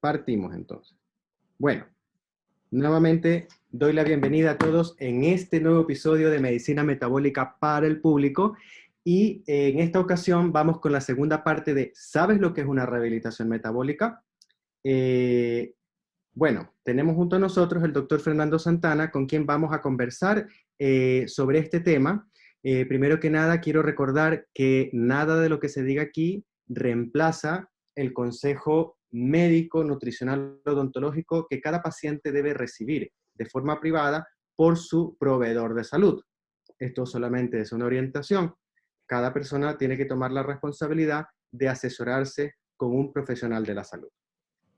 Partimos entonces. Bueno, nuevamente doy la bienvenida a todos en este nuevo episodio de Medicina Metabólica para el público y en esta ocasión vamos con la segunda parte de ¿sabes lo que es una rehabilitación metabólica? Eh, bueno, tenemos junto a nosotros el doctor Fernando Santana, con quien vamos a conversar sobre este tema. Primero que nada, quiero recordar que nada de lo que se diga aquí reemplaza el consejo médico, nutricional, odontológico que cada paciente debe recibir de forma privada por su proveedor de salud. Esto solamente es una orientación. Cada persona tiene que tomar la responsabilidad de asesorarse con un profesional de la salud.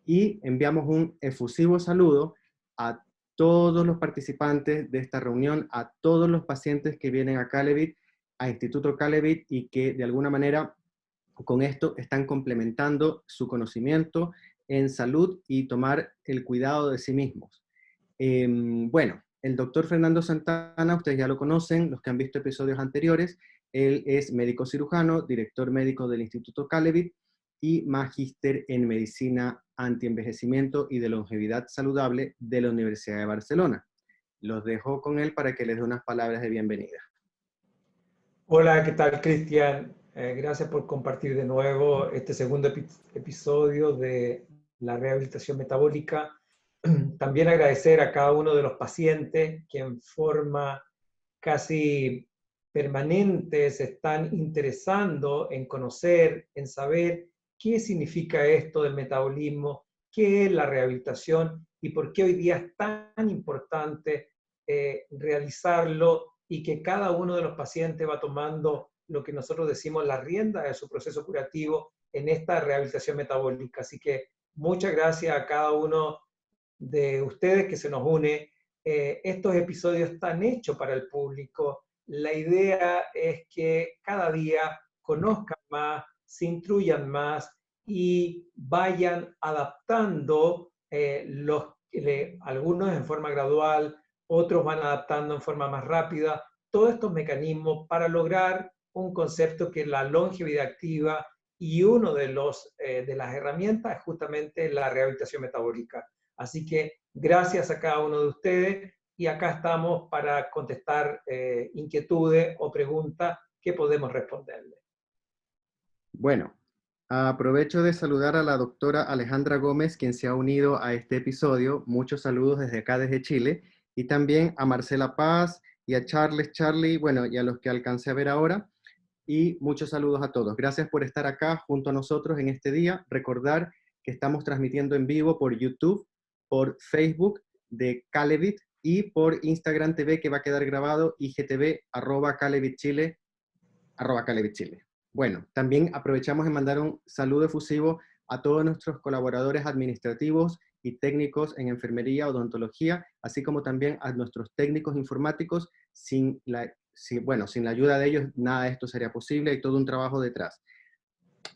Y enviamos un efusivo saludo a todos los participantes de esta reunión, a todos los pacientes que vienen a Calevit, a Instituto Calevit, y que de alguna manera con esto están complementando su conocimiento en salud y tomar el cuidado de sí mismos. Bueno, el doctor Fernando Santana, ustedes ya lo conocen, los que han visto episodios anteriores. Él es médico cirujano, director médico del Instituto Calevit y magíster en medicina antienvejecimiento y de longevidad saludable de la Universidad de Barcelona. Los dejo con él para que les dé unas palabras de bienvenida. Hola, ¿qué tal, Cristian? Gracias por compartir de nuevo este segundo episodio de la rehabilitación metabólica. También agradecer a cada uno de los pacientes que en forma casi permanente se están interesando en conocer, en saber qué significa esto del metabolismo, qué es la rehabilitación y por qué hoy día es tan importante realizarlo y que cada uno de los pacientes va tomando lo que nosotros decimos la rienda de su proceso curativo en esta rehabilitación metabólica. Así que muchas gracias a cada uno de ustedes que se nos une. Estos episodios están hechos para el público. La idea es que cada día conozcan más, se instruyan más y vayan adaptando algunos en forma gradual, otros van adaptando en forma más rápida, todos estos mecanismos para lograr un concepto que es la longevidad activa y uno de las herramientas es justamente la rehabilitación metabólica. Así que gracias a cada uno de ustedes y acá estamos para contestar inquietudes o preguntas que podemos responderle. Bueno, aprovecho de saludar a la doctora Alejandra Gómez, quien se ha unido a este episodio. Muchos saludos desde acá, desde Chile. Y también a Marcela Paz y a Charlie, bueno, y a los que alcancé a ver ahora. Y muchos saludos a todos. Gracias por estar acá junto a nosotros en este día. Recordar que estamos transmitiendo en vivo por YouTube, por Facebook de Calevit y por Instagram TV, que va a quedar grabado, IGTV, @CalevitChile, @CalevitChile. Bueno, también aprovechamos de mandar un saludo efusivo a todos nuestros colaboradores administrativos y técnicos en enfermería, odontología, así como también a nuestros técnicos informáticos. Sin la ayuda de ellos, nada de esto sería posible, hay todo un trabajo detrás.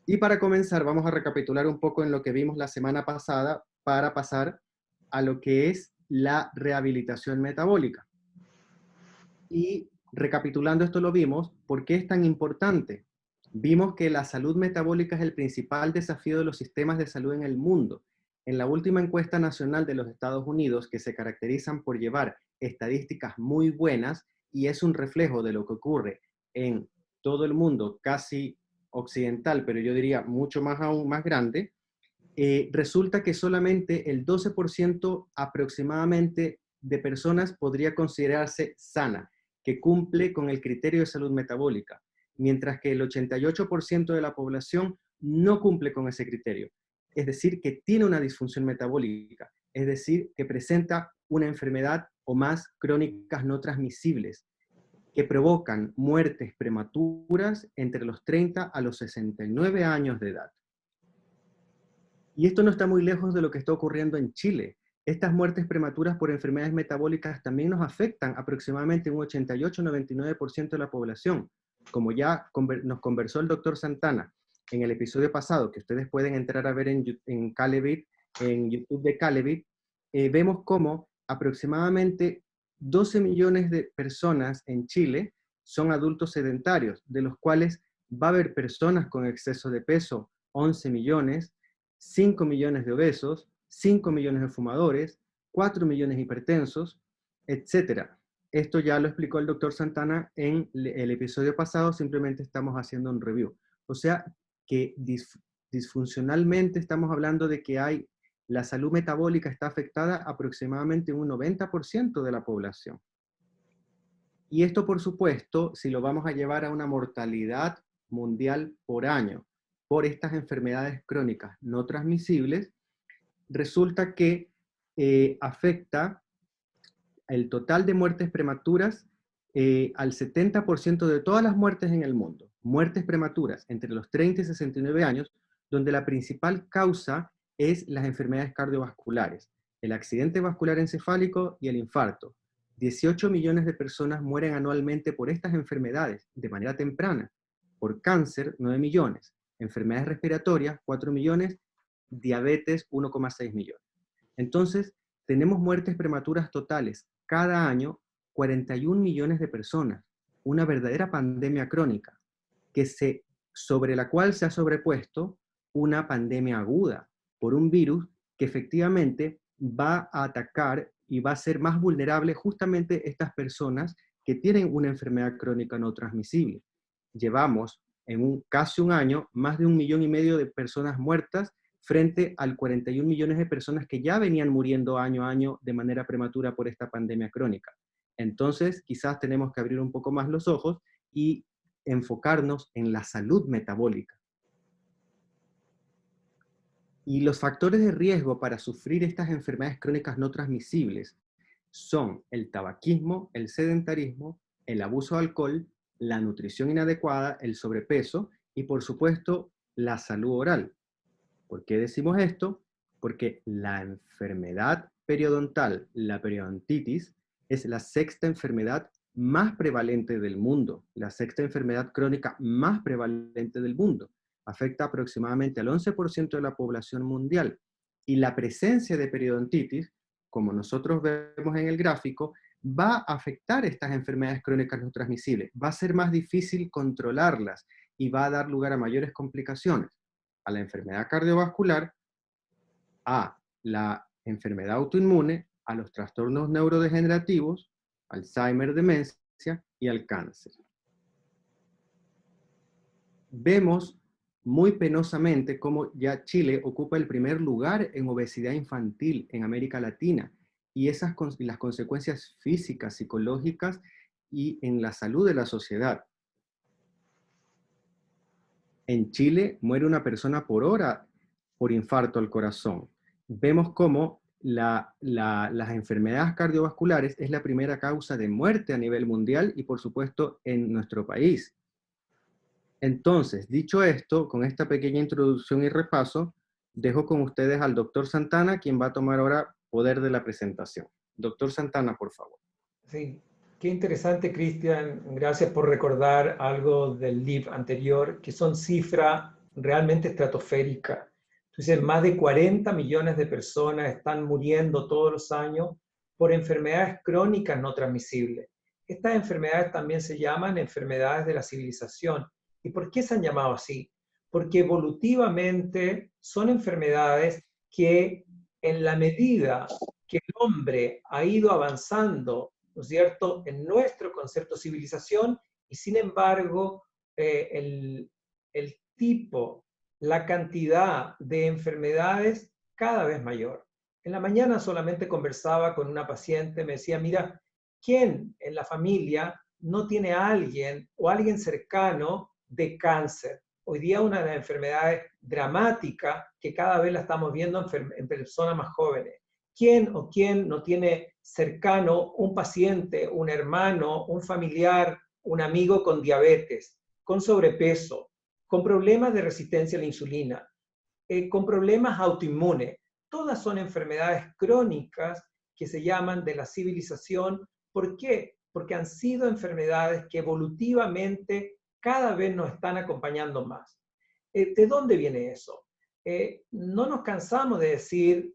Y para comenzar, vamos a recapitular un poco en lo que vimos la semana pasada para pasar a lo que es la rehabilitación metabólica. Y recapitulando esto lo vimos, ¿por qué es tan importante? Vimos que la salud metabólica es el principal desafío de los sistemas de salud en el mundo. En la última encuesta nacional de los Estados Unidos, que se caracterizan por llevar estadísticas muy buenas y es un reflejo de lo que ocurre en todo el mundo, casi occidental, pero yo diría mucho más aún más grande, resulta que solamente el 12% aproximadamente de personas podría considerarse sana, que cumple con el criterio de salud metabólica, mientras que el 88% de la población no cumple con ese criterio. Es decir, que tiene una disfunción metabólica, es decir, que presenta una enfermedad o más crónicas no transmisibles, que provocan muertes prematuras entre los 30 a los 69 años de edad. Y esto no está muy lejos de lo que está ocurriendo en Chile. Estas muertes prematuras por enfermedades metabólicas también nos afectan aproximadamente un 88-99% de la población. Como ya nos conversó el doctor Santana en el episodio pasado, que ustedes pueden entrar a ver en Calevit, en YouTube de Calevit, vemos cómo aproximadamente 12 millones de personas en Chile son adultos sedentarios, de los cuales va a haber personas con exceso de peso, 11 millones, 5 millones de obesos, 5 millones de fumadores, 4 millones de hipertensos, etcétera. Esto ya lo explicó el doctor Santana en el episodio pasado, simplemente estamos haciendo un review. O sea que disfuncionalmente estamos hablando de que la salud metabólica está afectada aproximadamente un 90% de la población. Y esto, por supuesto, si lo vamos a llevar a una mortalidad mundial por año por estas enfermedades crónicas no transmisibles, resulta que afecta el total de muertes prematuras al 70% de todas las muertes en el mundo. Muertes prematuras entre los 30 y 69 años, donde la principal causa es las enfermedades cardiovasculares, el accidente vascular encefálico y el infarto. 18 millones de personas mueren anualmente por estas enfermedades de manera temprana. Por cáncer, 9 millones. Enfermedades respiratorias, 4 millones. Diabetes, 1,6 millones. Entonces, tenemos muertes prematuras totales cada año, 41 millones de personas. Una verdadera pandemia crónica, sobre la cual se ha sobrepuesto una pandemia aguda por un virus que efectivamente va a atacar y va a ser más vulnerable justamente estas personas que tienen una enfermedad crónica no transmisible. Llevamos en casi un año más de 1,5 millones de personas muertas frente al 41 millones de personas que ya venían muriendo año a año de manera prematura por esta pandemia crónica. Entonces, quizás tenemos que abrir un poco más los ojos y enfocarnos en la salud metabólica. Y los factores de riesgo para sufrir estas enfermedades crónicas no transmisibles son el tabaquismo, el sedentarismo, el abuso de alcohol, la nutrición inadecuada, el sobrepeso y, por supuesto, la salud oral. ¿Por qué decimos esto? Porque la enfermedad periodontal, la periodontitis, es la sexta enfermedad más prevalente del mundo, la sexta enfermedad crónica más prevalente del mundo. Afecta aproximadamente al 11% de la población mundial. Y la presencia de periodontitis, como nosotros vemos en el gráfico, va a afectar estas enfermedades crónicas no transmisibles. Va a ser más difícil controlarlas y va a dar lugar a mayores complicaciones. A la enfermedad cardiovascular, a la enfermedad autoinmune, a los trastornos neurodegenerativos, Alzheimer, demencia y al cáncer. Vemos muy penosamente cómo ya Chile ocupa el primer lugar en obesidad infantil en América Latina y las consecuencias físicas, psicológicas y en la salud de la sociedad. En Chile muere una persona por hora por infarto al corazón. Vemos cómo las enfermedades cardiovasculares es la primera causa de muerte a nivel mundial y por supuesto en nuestro país. Entonces, dicho esto, con esta pequeña introducción y repaso, dejo con ustedes al doctor Santana, quien va a tomar ahora poder de la presentación. Doctor Santana, por favor. Sí, qué interesante, Cristian. Gracias por recordar algo del live anterior, que son cifras realmente estratosféricas. Entonces, más de 40 millones de personas están muriendo todos los años por enfermedades crónicas no transmisibles. Estas enfermedades también se llaman enfermedades de la civilización. ¿Y por qué se han llamado así? Porque evolutivamente son enfermedades que en la medida que el hombre ha ido avanzando, ¿no es cierto?, en nuestro concepto de civilización, y sin embargo, el tipo, la cantidad de enfermedades cada vez mayor. En la mañana solamente conversaba con una paciente, me decía, mira, ¿quién en la familia no tiene a alguien o alguien cercano de cáncer? Hoy día una de las enfermedades dramáticas que cada vez la estamos viendo en personas más jóvenes. ¿Quién o quién no tiene cercano un paciente, un hermano, un familiar, un amigo con diabetes, con sobrepeso, con problemas de resistencia a la insulina, con problemas autoinmunes? Todas son enfermedades crónicas que se llaman de la civilización. ¿Por qué? Porque han sido enfermedades que evolutivamente cada vez nos están acompañando más. ¿De dónde viene eso? No nos cansamos de decir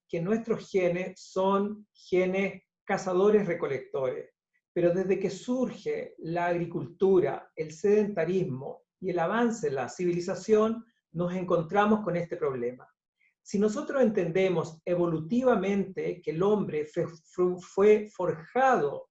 que nuestros genes son genes cazadores-recolectores, pero desde que surge la agricultura, el sedentarismo y el avance de la civilización, nos encontramos con este problema. Si nosotros entendemos evolutivamente que el hombre fue forjado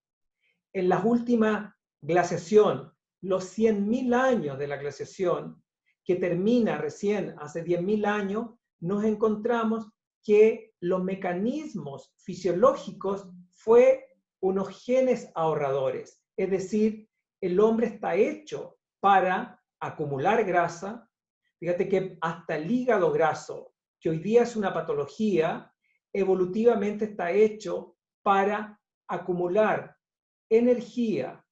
en la última glaciación, los 100.000 años de la glaciación, que termina recién hace 10.000 años, nos encontramos que los mecanismos fisiológicos fue unos genes ahorradores. Es decir, el hombre está hecho para acumular grasa. Fíjate que hasta el hígado graso, que hoy día es una patología, evolutivamente está hecho para acumular energía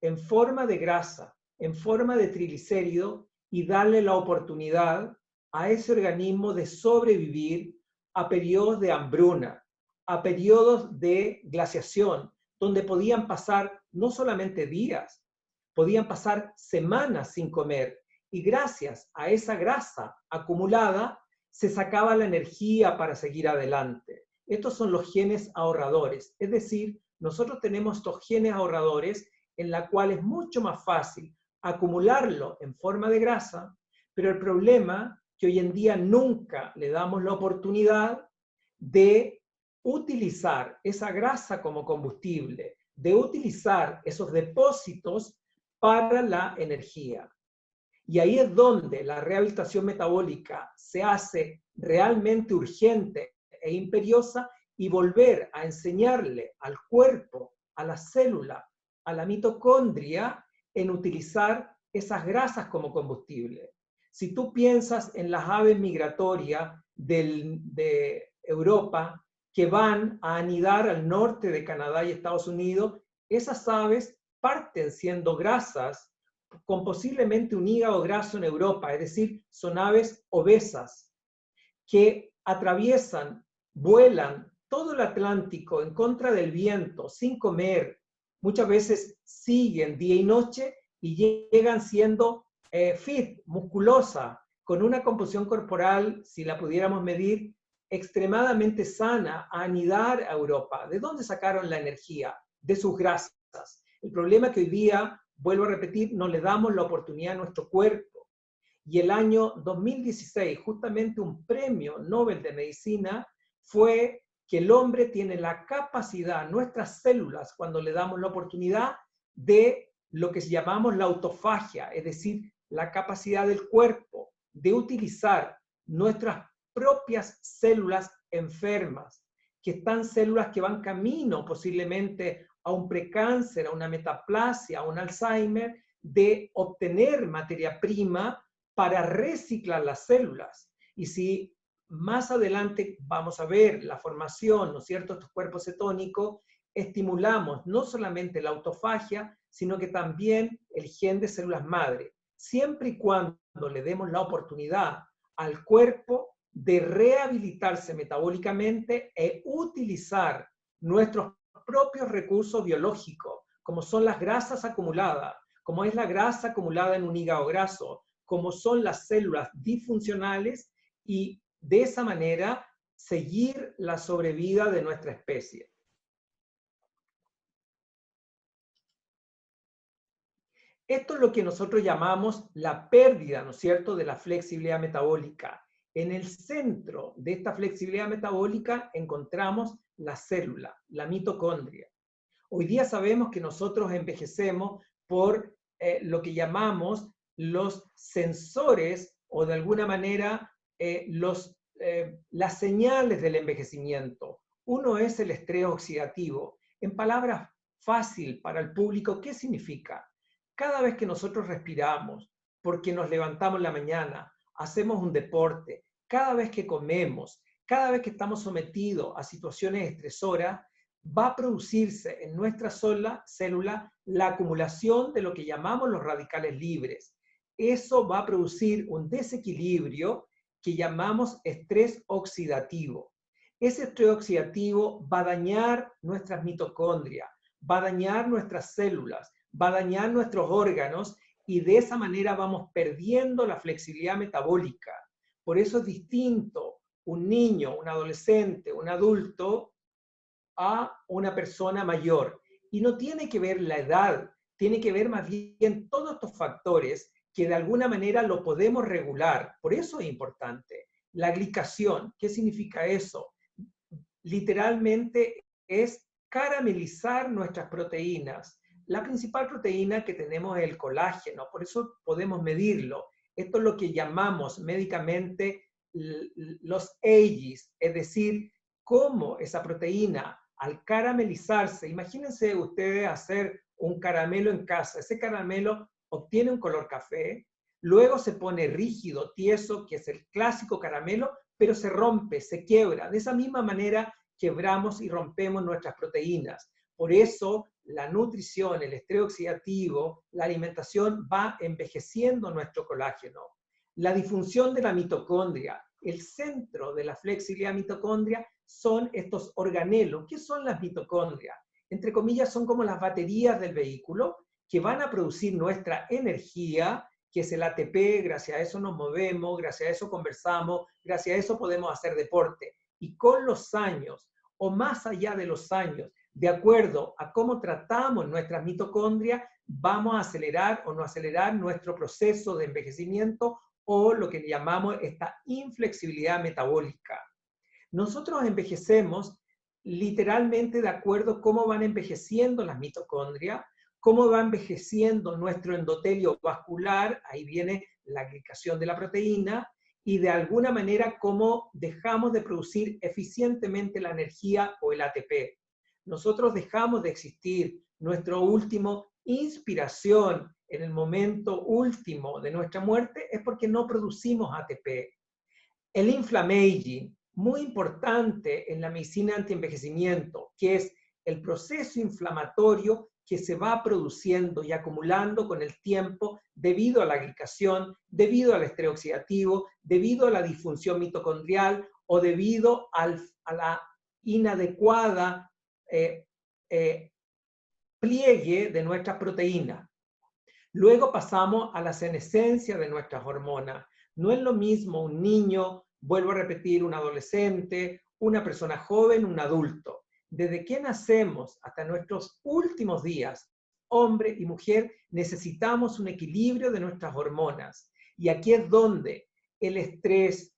en forma de grasa, en forma de triglicérido, y darle la oportunidad a ese organismo de sobrevivir a periodos de hambruna, a periodos de glaciación, donde podían pasar no solamente días, podían pasar semanas sin comer, y gracias a esa grasa acumulada se sacaba la energía para seguir adelante. Estos son los genes ahorradores, es decir, nosotros tenemos estos genes ahorradores en la cual es mucho más fácil acumularlo en forma de grasa, pero el problema es que hoy en día nunca le damos la oportunidad de utilizar esa grasa como combustible, de utilizar esos depósitos para la energía. Y ahí es donde la rehabilitación metabólica se hace realmente urgente e imperiosa, y volver a enseñarle al cuerpo, a la célula, a la mitocondria, en utilizar esas grasas como combustible. Si tú piensas en las aves migratorias de Europa que van a anidar al norte de Canadá y Estados Unidos, esas aves parten siendo grasas con posiblemente un hígado graso en Europa, es decir, son aves obesas que atraviesan, vuelan todo el Atlántico en contra del viento, sin comer, muchas veces siguen día y noche y llegan siendo fit, musculosa, con una composición corporal, si la pudiéramos medir, extremadamente sana, a anidar a Europa. ¿De dónde sacaron la energía? De sus grasas. El problema es que hoy día, vuelvo a repetir, no le damos la oportunidad a nuestro cuerpo. Y el año 2016, justamente un premio Nobel de Medicina, fue que el hombre tiene la capacidad, nuestras células, cuando le damos la oportunidad, de lo que llamamos la autofagia, es decir, la capacidad del cuerpo de utilizar nuestras propias células enfermas, que están células que van camino posiblemente a un precáncer, a una metaplasia, a un Alzheimer, de obtener materia prima para reciclar las células. Y si más adelante vamos a ver la formación, ¿no es cierto?, estos cuerpos cetónicos, estimulamos no solamente la autofagia, sino que también el gen de células madre, siempre y cuando le demos la oportunidad al cuerpo de rehabilitarse metabólicamente e utilizar nuestros propios recursos biológicos, como son las grasas acumuladas, como es la grasa acumulada en un hígado graso, como son las células disfuncionales, y de esa manera seguir la sobrevida de nuestra especie. Esto es lo que nosotros llamamos la pérdida, ¿no es cierto?, de la flexibilidad metabólica. En el centro de esta flexibilidad metabólica encontramos la célula, la mitocondria. Hoy día sabemos que nosotros envejecemos por lo que llamamos los sensores, o de alguna manera las señales del envejecimiento. Uno es el estrés oxidativo. En palabras fáciles para el público, ¿qué significa? Cada vez que nosotros respiramos, porque nos levantamos en la mañana, hacemos un deporte, cada vez que comemos, cada vez que estamos sometidos a situaciones estresoras, va a producirse en nuestra célula la acumulación de lo que llamamos los radicales libres. Eso va a producir un desequilibrio que llamamos estrés oxidativo. Ese estrés oxidativo va a dañar nuestras mitocondrias, va a dañar nuestras células, va a dañar nuestros órganos, y de esa manera vamos perdiendo la flexibilidad metabólica. Por eso es distinto un niño, un adolescente, un adulto, a una persona mayor. Y no tiene que ver la edad, tiene que ver más bien todos estos factores que de alguna manera lo podemos regular. Por eso es importante. La glicación, ¿qué significa eso? Literalmente es caramelizar nuestras proteínas. La principal proteína que tenemos es el colágeno, por eso podemos medirlo. Esto es lo que llamamos médicamente los AGEs, es decir, cómo esa proteína al caramelizarse, imagínense ustedes hacer un caramelo en casa, ese caramelo obtiene un color café, luego se pone rígido, tieso, que es el clásico caramelo, pero se rompe, se quiebra. De esa misma manera quebramos y rompemos nuestras proteínas. Por eso la nutrición, el estrés oxidativo, la alimentación va envejeciendo nuestro colágeno. La disfunción de la mitocondria, el centro de la flexibilidad mitocondria son estos organelos. ¿Qué son las mitocondrias? Entre comillas, son como las baterías del vehículo que van a producir nuestra energía, que es el ATP, gracias a eso nos movemos, gracias a eso conversamos, gracias a eso podemos hacer deporte. Y con los años, o más allá de los años, de acuerdo a cómo tratamos nuestras mitocondrias, vamos a acelerar o no acelerar nuestro proceso de envejecimiento o lo que llamamos esta inflexibilidad metabólica. Nosotros envejecemos literalmente de acuerdo a cómo van envejeciendo las mitocondrias, cómo va envejeciendo nuestro endotelio vascular, ahí viene la agregación de la proteína, y de alguna manera cómo dejamos de producir eficientemente la energía o el ATP. Nosotros dejamos de existir, nuestro último inspiración en el momento último de nuestra muerte es porque no producimos ATP. El inflammaging, muy importante en la medicina antienvejecimiento, que es el proceso inflamatorio que se va produciendo y acumulando con el tiempo debido a la glicación, debido al estrés oxidativo, debido a la disfunción mitocondrial o debido a la inadecuada pliegue de nuestras proteínas. Luego pasamos a la senescencia de nuestras hormonas. No es lo mismo un niño, vuelvo a repetir, un adolescente, una persona joven, un adulto. Desde que nacemos hasta nuestros últimos días, hombre y mujer, necesitamos un equilibrio de nuestras hormonas. Y aquí es donde el estrés,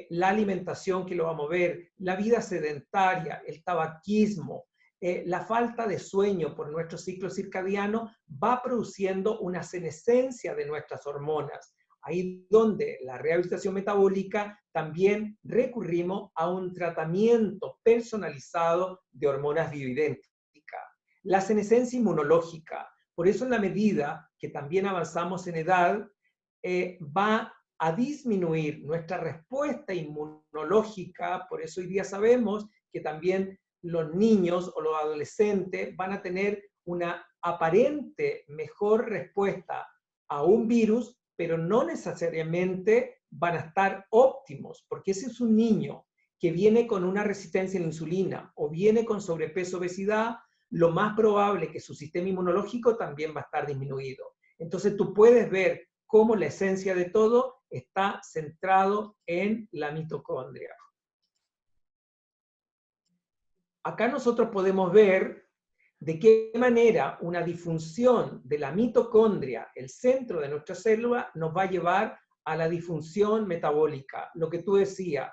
la alimentación que lo vamos a ver, la vida sedentaria, el tabaquismo, la falta de sueño por nuestro ciclo circadiano va produciendo una senescencia de nuestras hormonas. Ahí donde la rehabilitación metabólica también recurrimos a un tratamiento personalizado de hormonas bioidénticas. La senescencia inmunológica, por eso en la medida que también avanzamos en edad, va a disminuir nuestra respuesta inmunológica, por eso hoy día sabemos que también los niños o los adolescentes van a tener una aparente mejor respuesta a un virus, pero no necesariamente van a estar óptimos, porque ese es un niño que viene con una resistencia a la insulina o viene con sobrepeso, obesidad, lo más probable es que su sistema inmunológico también va a estar disminuido. Entonces tú puedes ver cómo la esencia de todo está centrado en la mitocondria. Acá nosotros podemos ver de qué manera una disfunción de la mitocondria, el centro de nuestra célula, nos va a llevar a la disfunción metabólica. Lo que tú decías,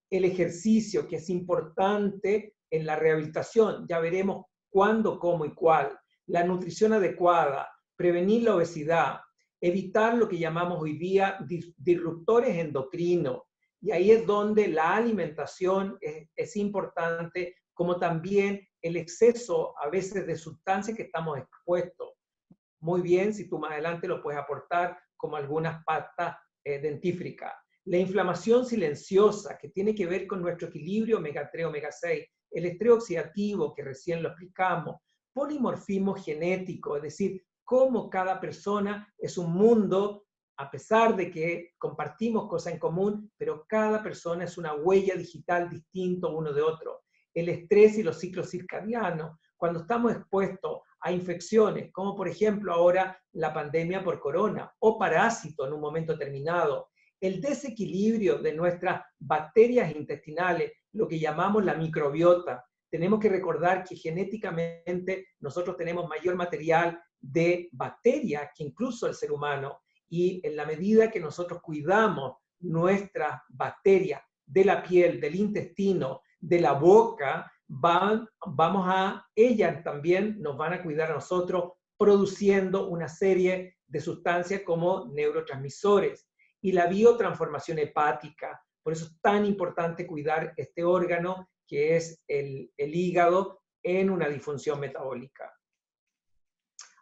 el ejercicio, que es importante en la rehabilitación, ya veremos cuándo, cómo y cuál. La nutrición adecuada, prevenir la obesidad, evitar lo que llamamos hoy día disruptores endocrinos. Y ahí es donde la alimentación es importante, como también el exceso a veces de sustancias que estamos expuestos. Muy bien, si tú más adelante lo puedes aportar como algunas pastas dentífricas. La inflamación silenciosa, que tiene que ver con nuestro equilibrio omega 3, omega 6, el estrés oxidativo, que recién lo explicamos, polimorfismo genético, es decir, cómo cada persona es un mundo, a pesar de que compartimos cosas en común, pero cada persona es una huella digital distinta uno de otro. El estrés y los ciclos circadianos, cuando estamos expuestos a infecciones, como por ejemplo ahora la pandemia por corona o parásito en un momento determinado, el desequilibrio de nuestras bacterias intestinales, lo que llamamos la microbiota. Tenemos que recordar que genéticamente nosotros tenemos mayor material de bacterias que incluso el ser humano, y en la medida que nosotros cuidamos nuestras bacterias de la piel, del intestino, de la boca, ellas también nos van a cuidar a nosotros produciendo una serie de sustancias como neurotransmisores y la biotransformación hepática. Por eso es tan importante cuidar este órgano que es el hígado en una disfunción metabólica.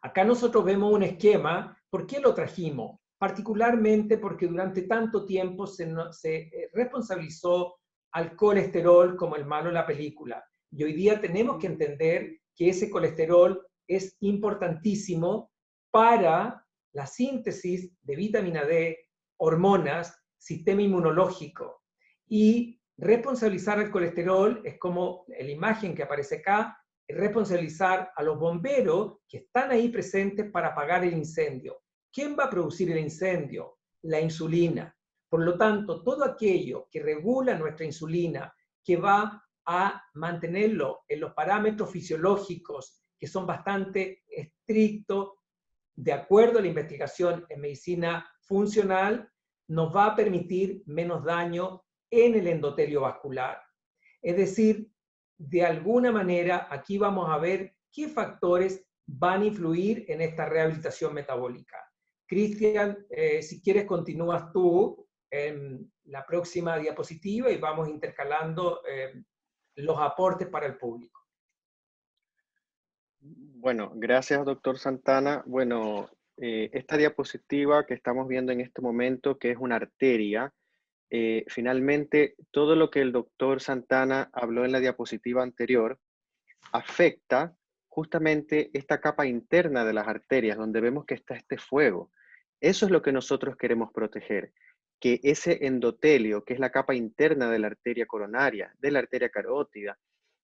Acá nosotros vemos un esquema. ¿Por qué lo trajimos? Particularmente porque durante tanto tiempo se responsabilizó al colesterol como el malo de la película. Y hoy día tenemos que entender que ese colesterol es importantísimo para la síntesis de vitamina D, hormonas, sistema inmunológico. Y responsabilizar al colesterol es como la imagen que aparece acá, responsabilizar a los bomberos que están ahí presentes para apagar el incendio. ¿Quién va a producir el incendio? La insulina. Por lo tanto, todo aquello que regula nuestra insulina, que va a mantenerlo en los parámetros fisiológicos que son bastante estrictos, de acuerdo a la investigación en medicina funcional, nos va a permitir menos daño en el endotelio vascular. Es decir, de alguna manera, aquí vamos a ver qué factores van a influir en esta rehabilitación metabólica. Cristian, si quieres continúas tú en la próxima diapositiva y vamos intercalando los aportes para el público. Bueno, gracias, doctor Santana. Bueno, esta diapositiva que estamos viendo en este momento, que es una arteria, finalmente todo lo que el doctor Santana habló en la diapositiva anterior afecta justamente esta capa interna de las arterias, donde vemos que está este fuego. Eso es lo que nosotros queremos proteger, que ese endotelio, que es la capa interna de la arteria coronaria, de la arteria carótida,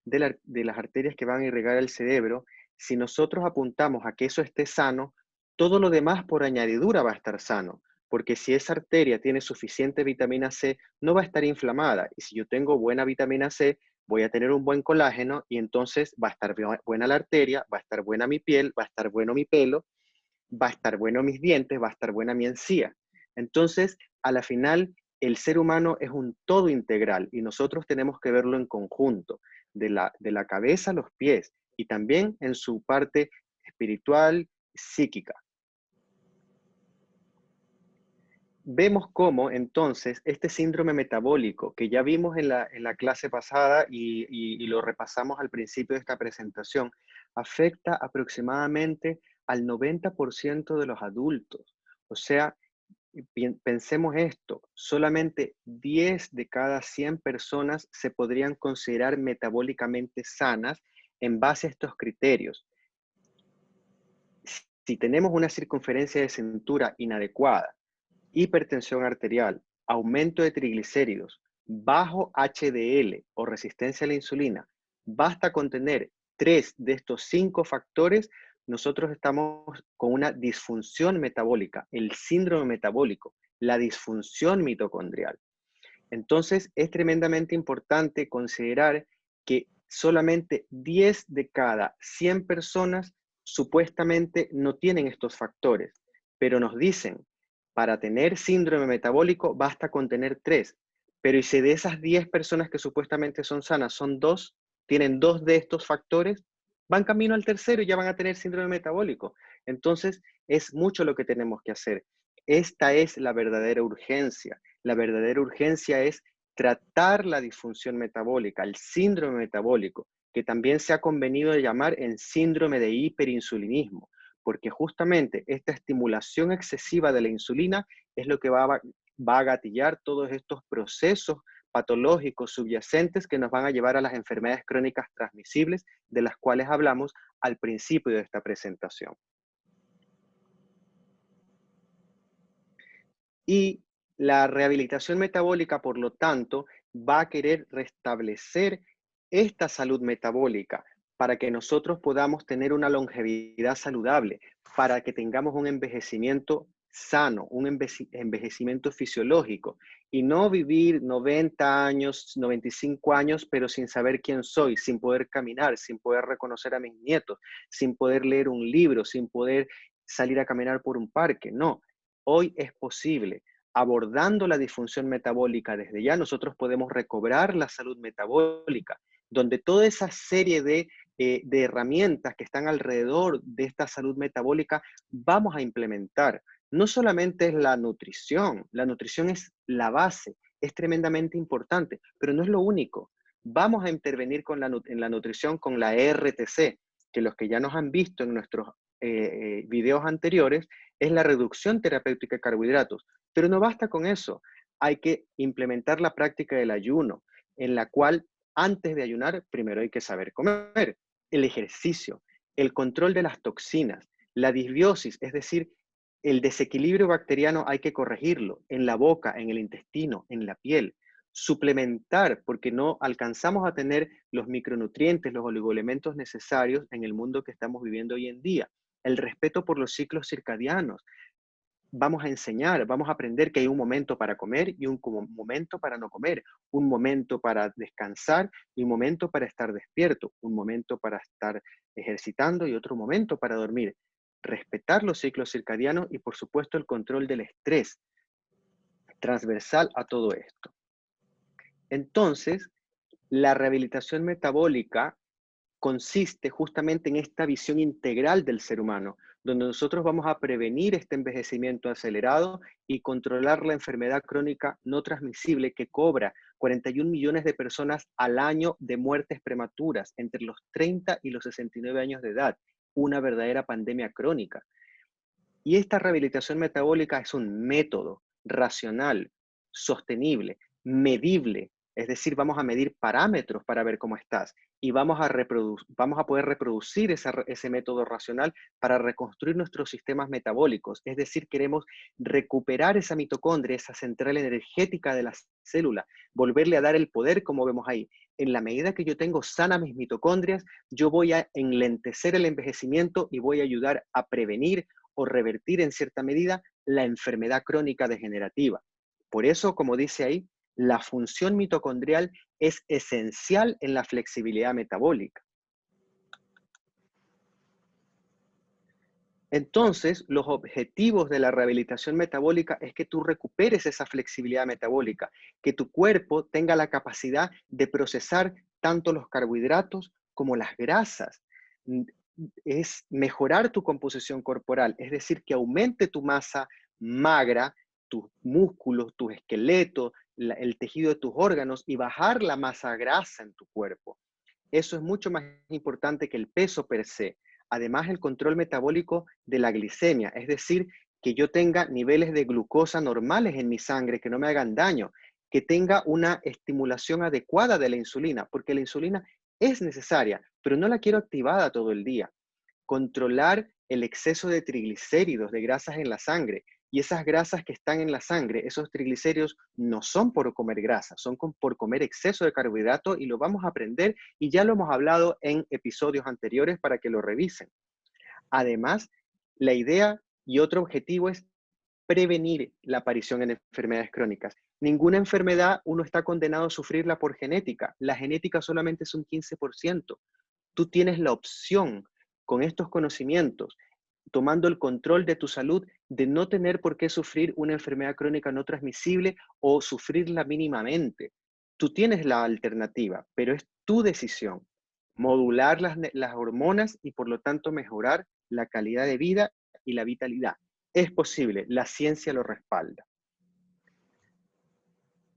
de las arterias que van a irrigar el cerebro, si nosotros apuntamos a que eso esté sano, todo lo demás por añadidura va a estar sano, porque si esa arteria tiene suficiente vitamina C, no va a estar inflamada, y si yo tengo buena vitamina C, voy a tener un buen colágeno y entonces va a estar buena la arteria, va a estar buena mi piel, va a estar bueno mi pelo, va a estar bueno mis dientes, va a estar buena mi encía. Entonces, a la final, el ser humano es un todo integral y nosotros tenemos que verlo en conjunto, de la cabeza a los pies y también en su parte espiritual, psíquica. Vemos cómo entonces este síndrome metabólico que ya vimos en la clase pasada y lo repasamos al principio de esta presentación, afecta aproximadamente al 90% de los adultos. O sea, pensemos esto, solamente 10 de cada 100 personas se podrían considerar metabólicamente sanas en base a estos criterios. Si tenemos una circunferencia de cintura inadecuada, hipertensión arterial, aumento de triglicéridos, bajo HDL o resistencia a la insulina, basta con tener 3 de estos 5 factores, nosotros estamos con una disfunción metabólica, el síndrome metabólico, la disfunción mitocondrial. Entonces, es tremendamente importante considerar que solamente 10 de cada 100 personas supuestamente no tienen estos factores, pero nos dicen, para tener síndrome metabólico basta con tener 3, pero ¿y si de esas 10 personas que supuestamente son sanas son 2, tienen 2 de estos factores, van camino al tercero y ya van a tener síndrome metabólico? Entonces, es mucho lo que tenemos que hacer. Esta es la verdadera urgencia. La verdadera urgencia es tratar la disfunción metabólica, el síndrome metabólico, que también se ha convenido de llamar en síndrome de hiperinsulinismo, porque justamente esta estimulación excesiva de la insulina es lo que va a gatillar todos estos procesos patológicos subyacentes que nos van a llevar a las enfermedades crónicas transmisibles de las cuales hablamos al principio de esta presentación. Y la rehabilitación metabólica, por lo tanto, va a querer restablecer esta salud metabólica para que nosotros podamos tener una longevidad saludable, para que tengamos un envejecimiento sano, un envejecimiento fisiológico, y no vivir 90 años, 95 años, pero sin saber quién soy, sin poder caminar, sin poder reconocer a mis nietos, sin poder leer un libro, sin poder salir a caminar por un parque. No, hoy es posible. abordando la disfunción metabólica desde ya, nosotros podemos recobrar la salud metabólica, donde toda esa serie de herramientas que están alrededor de esta salud metabólica vamos a implementar. No solamente es la nutrición es la base, es tremendamente importante, pero no es lo único. Vamos a intervenir en la nutrición con la RTC, que los que ya nos han visto en nuestros videos anteriores, es la reducción terapéutica de carbohidratos. Pero no basta con eso, hay que implementar la práctica del ayuno, en la cual antes de ayunar, primero hay que saber comer, el ejercicio, el control de las toxinas, la disbiosis, es decir, el desequilibrio bacteriano hay que corregirlo en la boca, en el intestino, en la piel. Suplementar, porque no alcanzamos a tener los micronutrientes, los oligoelementos necesarios en el mundo que estamos viviendo hoy en día. El respeto por los ciclos circadianos. Vamos a enseñar, vamos a aprender que hay un momento para comer y un momento para no comer, un momento para descansar y un momento para estar despierto, un momento para estar ejercitando y otro momento para dormir. Respetar los ciclos circadianos y, por supuesto, el control del estrés transversal a todo esto. Entonces, la rehabilitación metabólica consiste justamente en esta visión integral del ser humano, donde nosotros vamos a prevenir este envejecimiento acelerado y controlar la enfermedad crónica no transmisible que cobra 41 millones de personas al año de muertes prematuras entre los 30 y los 69 años de edad, una verdadera pandemia crónica. Y esta rehabilitación metabólica es un método racional, sostenible, medible, es decir, vamos a medir parámetros para ver cómo estás y vamos a poder reproducir ese método racional para reconstruir nuestros sistemas metabólicos. Es decir, queremos recuperar esa mitocondria, esa central energética de la célula, volverle a dar el poder, como vemos ahí. En la medida que yo tengo sanas mis mitocondrias, yo voy a enlentecer el envejecimiento y voy a ayudar a prevenir o revertir en cierta medida la enfermedad crónica degenerativa. Por eso, como dice ahí, la función mitocondrial es esencial en la flexibilidad metabólica. Entonces, los objetivos de la rehabilitación metabólica es que tú recuperes esa flexibilidad metabólica, que tu cuerpo tenga la capacidad de procesar tanto los carbohidratos como las grasas. Es mejorar tu composición corporal, es decir, que aumente tu masa magra, tus músculos, tus esqueletos, el tejido de tus órganos y bajar la masa grasa en tu cuerpo. Eso es mucho más importante que el peso per se. Además, el control metabólico de la glicemia, es decir, que yo tenga niveles de glucosa normales en mi sangre, que no me hagan daño, que tenga una estimulación adecuada de la insulina, porque la insulina es necesaria, pero no la quiero activada todo el día. Controlar el exceso de triglicéridos, de grasas en la sangre. Y esas grasas que están en la sangre, esos triglicéridos, no son por comer grasa, son por comer exceso de carbohidratos y lo vamos a aprender y ya lo hemos hablado en episodios anteriores para que lo revisen. Además, la idea y otro objetivo es prevenir la aparición en enfermedades crónicas. Ninguna enfermedad uno está condenado a sufrirla por genética. La genética solamente es un 15%. Tú tienes la opción con estos conocimientos, tomando el control de tu salud, de no tener por qué sufrir una enfermedad crónica no transmisible o sufrirla mínimamente. Tú tienes la alternativa, pero es tu decisión. Modular las hormonas y por lo tanto mejorar la calidad de vida y la vitalidad. Es posible, la ciencia lo respalda.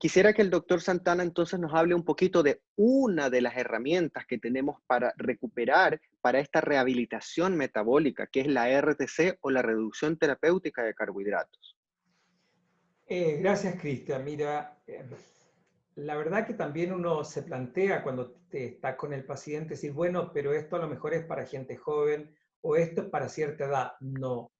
Quisiera que el doctor Santana entonces nos hable un poquito de una de las herramientas que tenemos para recuperar, para esta rehabilitación metabólica, que es la RTC o la reducción terapéutica de carbohidratos. Gracias, Cristian. Mira, la verdad que también uno se plantea cuando está con el paciente, decir, bueno, pero esto a lo mejor es para gente joven o esto es para cierta edad. No.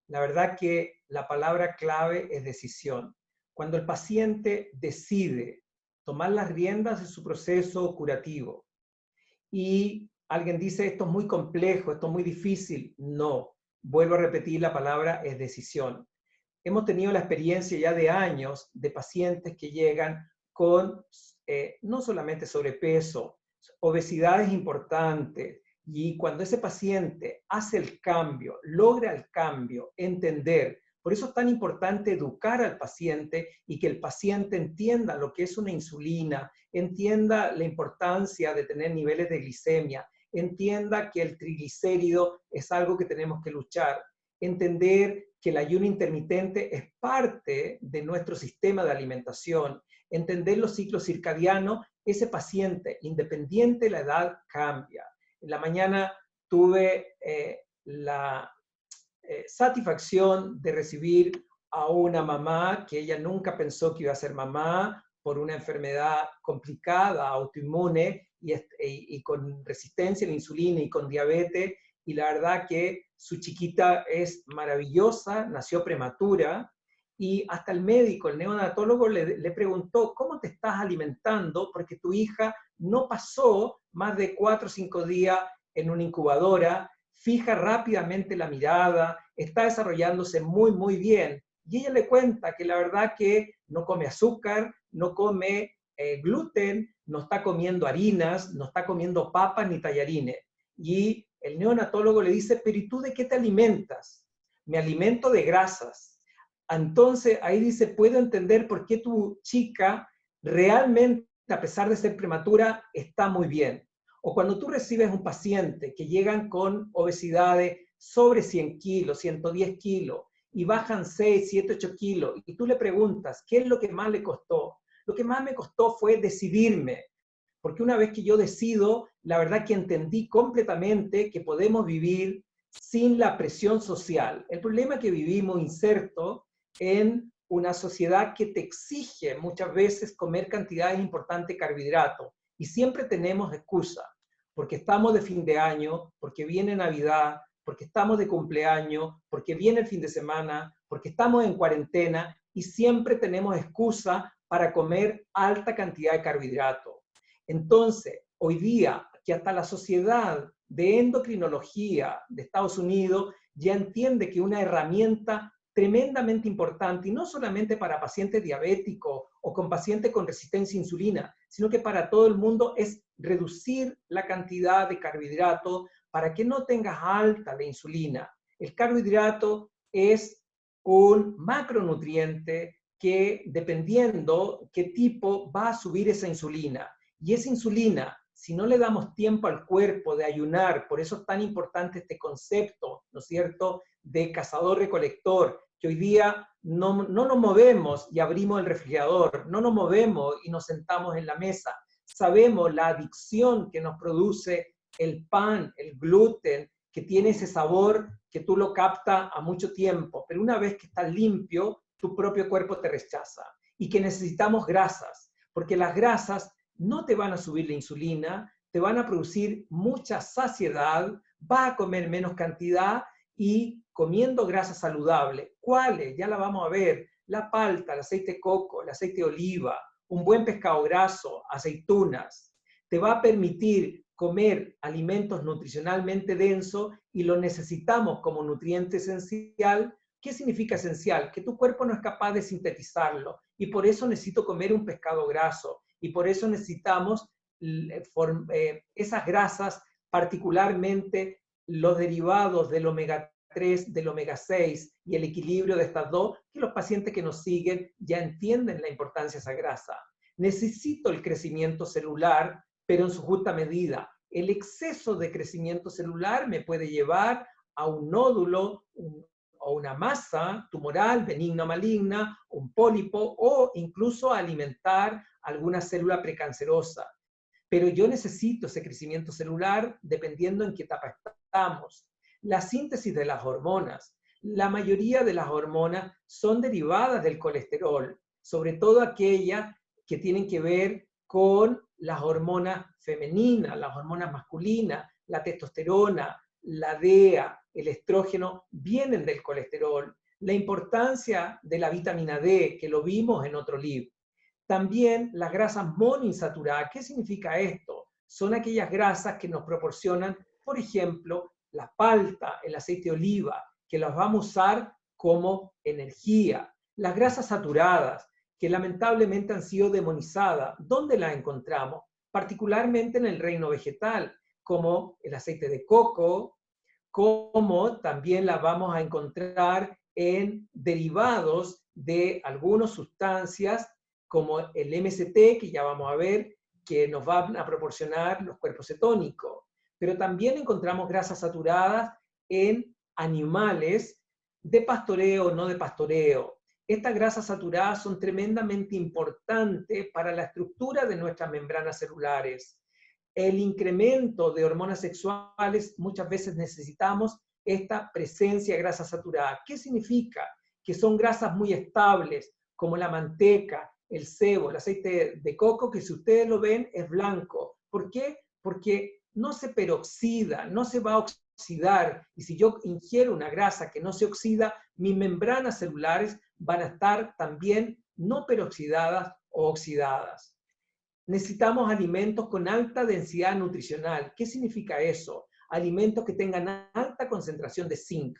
La verdad que la palabra clave es decisión. Cuando el paciente decide tomar las riendas de su proceso curativo y alguien dice esto es muy complejo, esto es muy difícil, no. Vuelvo a repetir, la palabra es decisión. Hemos tenido la experiencia ya de años de pacientes que llegan con no solamente sobrepeso, obesidades importantes, y cuando ese paciente hace el cambio, logra el cambio, entender, Por eso es tan importante educar al paciente y que el paciente entienda lo que es una insulina, entienda la importancia de tener niveles de glicemia, entienda que el triglicérido es algo que tenemos que luchar, entender que el ayuno intermitente es parte de nuestro sistema de alimentación, entender los ciclos circadianos. Ese paciente, independiente de la edad, cambia. En la mañana tuve la satisfacción de recibir a una mamá que ella nunca pensó que iba a ser mamá por una enfermedad complicada, autoinmune, y con resistencia a la insulina y con diabetes, y la verdad que su chiquita es maravillosa, nació prematura, y hasta el médico, el neonatólogo, le preguntó, ¿cómo te estás alimentando? Porque tu hija no pasó más de 4 o 5 días en una incubadora, fija rápidamente la mirada, está desarrollándose muy, muy bien. Y ella le cuenta que la verdad que no come azúcar, no come gluten, no está comiendo harinas, no está comiendo papas ni tallarines. Y el neonatólogo le dice, pero ¿y tú de qué te alimentas? Me alimento de grasas. Entonces ahí dice, puedo entender por qué tu chica realmente, a pesar de ser prematura, está muy bien. O cuando tú recibes un paciente que llegan con obesidades sobre 100 kilos, 110 kilos, y bajan 6, 7, 8 kilos, y tú le preguntas, ¿qué es lo que más le costó? Lo que más me costó fue decidirme, porque una vez que yo decido, la verdad que entendí completamente que podemos vivir sin la presión social. El problema es que vivimos insertos en una sociedad que te exige muchas veces comer cantidades importantes de carbohidratos, y siempre tenemos excusa, porque estamos de fin de año, porque viene Navidad, porque estamos de cumpleaños, porque viene el fin de semana, porque estamos en cuarentena, y siempre tenemos excusa para comer alta cantidad de carbohidratos. Entonces, hoy día, que hasta la Sociedad de Endocrinología de Estados Unidos ya entiende que una herramienta tremendamente importante, y no solamente para pacientes diabéticos o con pacientes con resistencia a insulina, sino que para todo el mundo, es reducir la cantidad de carbohidratos para que no tengas alta la insulina. El carbohidrato es un macronutriente que, dependiendo qué tipo, va a subir esa insulina. Y esa insulina, si no le damos tiempo al cuerpo de ayunar, por eso es tan importante este concepto, ¿no es cierto?, de cazador-recolector, que hoy día no nos movemos y abrimos el refrigerador, no nos movemos y nos sentamos en la mesa. Sabemos la adicción que nos produce el pan, el gluten, que tiene ese sabor que tú lo captas a mucho tiempo, pero una vez que está limpio, tu propio cuerpo te rechaza. Y que necesitamos grasas, porque las grasas no te van a subir la insulina, te van a producir mucha saciedad, vas a comer menos cantidad, y comiendo grasa saludable. ¿Cuáles? Ya la vamos a ver. La palta, el aceite de coco, el aceite de oliva, un buen pescado graso, aceitunas. Te va a permitir comer alimentos nutricionalmente densos, y lo necesitamos como nutriente esencial. ¿Qué significa esencial? Que tu cuerpo no es capaz de sintetizarlo, y por eso necesito comer un pescado graso, y por eso necesitamos esas grasas, particularmente los derivados del omega 3, del omega 6 y el equilibrio de estas dos, que los pacientes que nos siguen ya entienden la importancia de esa grasa. Necesito el crecimiento celular, pero en su justa medida. El exceso de crecimiento celular me puede llevar a un nódulo, o una masa tumoral, benigna o maligna, un pólipo, o incluso alimentar alguna célula precancerosa. Pero yo necesito ese crecimiento celular dependiendo en qué etapa estamos. La síntesis de las hormonas. La mayoría de las hormonas son derivadas del colesterol, sobre todo aquellas que tienen que ver con las hormonas femeninas, las hormonas masculinas, la testosterona, la DEA, el estrógeno, vienen del colesterol. La importancia de la vitamina D, que lo vimos en otro libro. También las grasas monoinsaturadas. ¿Qué significa esto? Son aquellas grasas que nos proporcionan, por ejemplo, la palta, el aceite de oliva, que las vamos a usar como energía. Las grasas saturadas, que lamentablemente han sido demonizadas. ¿Dónde las encontramos? Particularmente en el reino vegetal, como el aceite de coco, como también las vamos a encontrar en derivados de algunas sustancias como el MST, que ya vamos a ver, que nos van a proporcionar los cuerpos cetónicos. Pero también encontramos grasas saturadas en animales de pastoreo, no de pastoreo. Estas grasas saturadas son tremendamente importantes para la estructura de nuestras membranas celulares. El incremento de hormonas sexuales, muchas veces necesitamos esta presencia de grasa saturada. ¿Qué significa? Que son grasas muy estables, como la manteca, el sebo, el aceite de coco, que si ustedes lo ven es blanco. ¿Por qué? Porque no se peroxida, no se va a oxidar. Y si yo ingiero una grasa que no se oxida, mis membranas celulares van a estar también no peroxidadas o oxidadas. Necesitamos alimentos con alta densidad nutricional. ¿Qué significa eso? Alimentos que tengan alta concentración de zinc.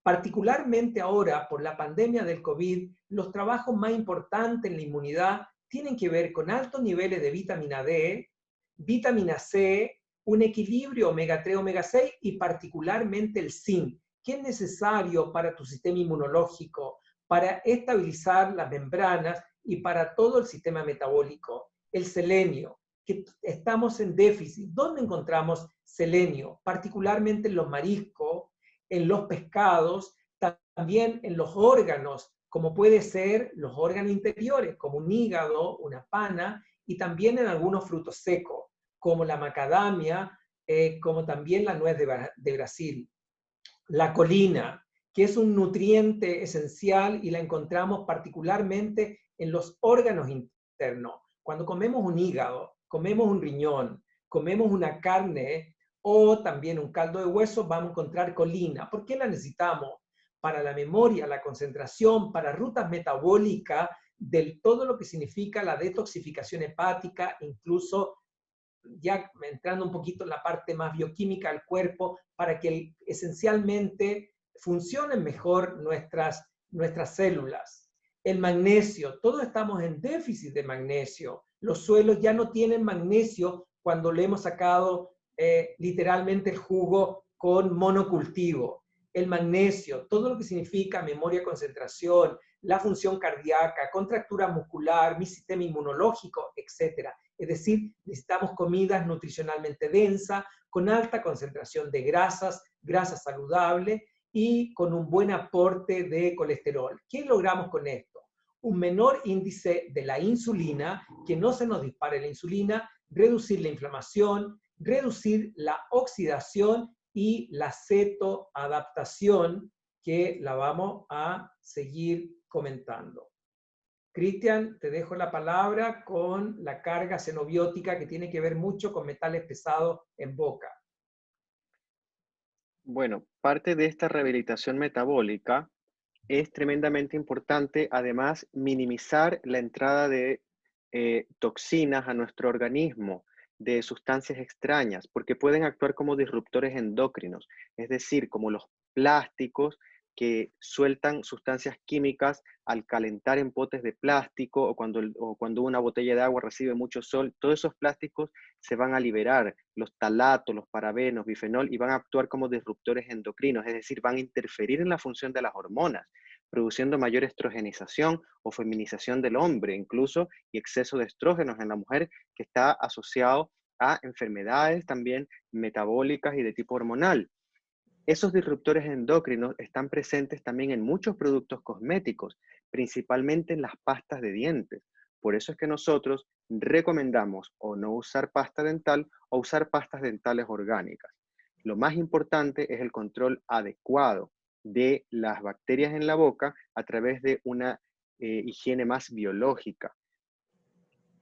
Particularmente ahora, por la pandemia del COVID, los trabajos más importantes en la inmunidad tienen que ver con altos niveles de vitamina D, vitamina C, un equilibrio omega 3, omega 6 y particularmente el zinc, que es necesario para tu sistema inmunológico, para estabilizar las membranas y para todo el sistema metabólico. El selenio, que estamos en déficit. ¿Dónde encontramos selenio? Particularmente en los mariscos, en los pescados, también en los órganos, como puede ser los órganos interiores, como un hígado, una pana, y también en algunos frutos secos, como la macadamia, como también la nuez de Brasil. La colina, que es un nutriente esencial y la encontramos particularmente en los órganos internos. Cuando comemos un hígado, comemos un riñón, comemos una carne o también un caldo de hueso, vamos a encontrar colina. ¿Por qué la necesitamos? Para la memoria, la concentración, para rutas metabólicas, de todo lo que significa la detoxificación hepática, incluso ya entrando un poquito en la parte más bioquímica del cuerpo, para que esencialmente funcionen mejor nuestras células. El magnesio, todos estamos en déficit de magnesio. Los suelos ya no tienen magnesio cuando le hemos sacado literalmente el jugo con monocultivo. El magnesio, todo lo que significa memoria, concentración, la función cardíaca, contractura muscular, mi sistema inmunológico, etcétera. Es decir, necesitamos comidas nutricionalmente densas, con alta concentración de grasas, grasas saludables y con un buen aporte de colesterol. ¿Qué logramos con esto? Un menor índice de la insulina, que no se nos dispare la insulina, reducir la inflamación, reducir la oxidación y la cetoadaptación, que la vamos a seguir comentando. Cristian, te dejo la palabra con la carga xenobiótica que tiene que ver mucho con metales pesados en boca. Bueno, parte de esta rehabilitación metabólica es tremendamente importante, además, minimizar la entrada de toxinas a nuestro organismo, de sustancias extrañas, porque pueden actuar como disruptores endocrinos, es decir, como los plásticos que sueltan sustancias químicas al calentar en potes de plástico o cuando una botella de agua recibe mucho sol. Todos esos plásticos se van a liberar, los talatos, los parabenos, bifenol, y van a actuar como disruptores endocrinos, es decir, van a interferir en la función de las hormonas, produciendo mayor estrogenización o feminización del hombre, incluso, y exceso de estrógenos en la mujer, que está asociado a enfermedades también metabólicas y de tipo hormonal. Esos disruptores endocrinos están presentes también en muchos productos cosméticos, principalmente en las pastas de dientes. Por eso es que nosotros recomendamos o no usar pasta dental o usar pastas dentales orgánicas. Lo más importante es el control adecuado de las bacterias en la boca a través de una higiene más biológica.